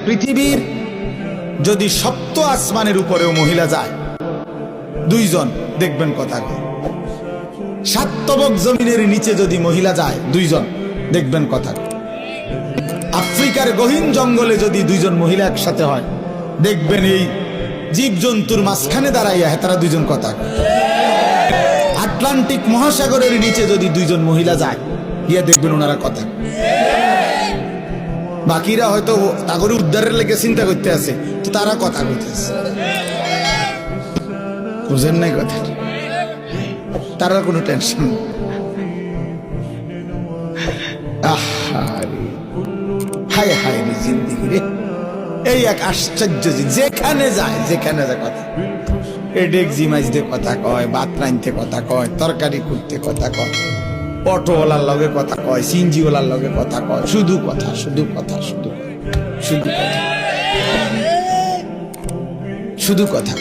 পৃথিবীর যদি সপ্ত আসমানের উপরেও মহিলা যায় দুইজন, দেখবেন কথা কয়। সাত তবক জমিনের নিচে যদি মহিলা যায় দুইজন, দেখবেন কথা কয়। আফ্রিকার গহীন জঙ্গলে যদি দুইজন মহিলা একসাথে হয়, দেখবেন এই জীবজন্তুর মাঝখানে দাঁড়াইয়া তারা দুইজন কথা কয়। আটলান্টিক মহাসাগরের নিচে যদি দুইজন মহিলা যায়, গিয়া দেখবেন ওনারা কথা কয়। বাকিরা হয়তো তাগরে উদ্ধারের লেগে চিন্তা করতে আছে, তো তারা কথা কইতেছে। বুঝেন নাই কথা, তারা কোনো টেনশন। হায় হায় রে জিন্দিগি রে, এই এক আশ্চর্য। যেখানে যায় কথা, ডেকজি মাইজতে কথা কয়, ভাত রাঁধতে কথা কয়, তরকারি করতে কথা কয়, অটোওয়ালার লগে কথা কয়, সিনজিওয়ালার লগে কথা কয়, শুধু কথা শুধু কথা শুধু কথা শুধু কথা শুধু কথা।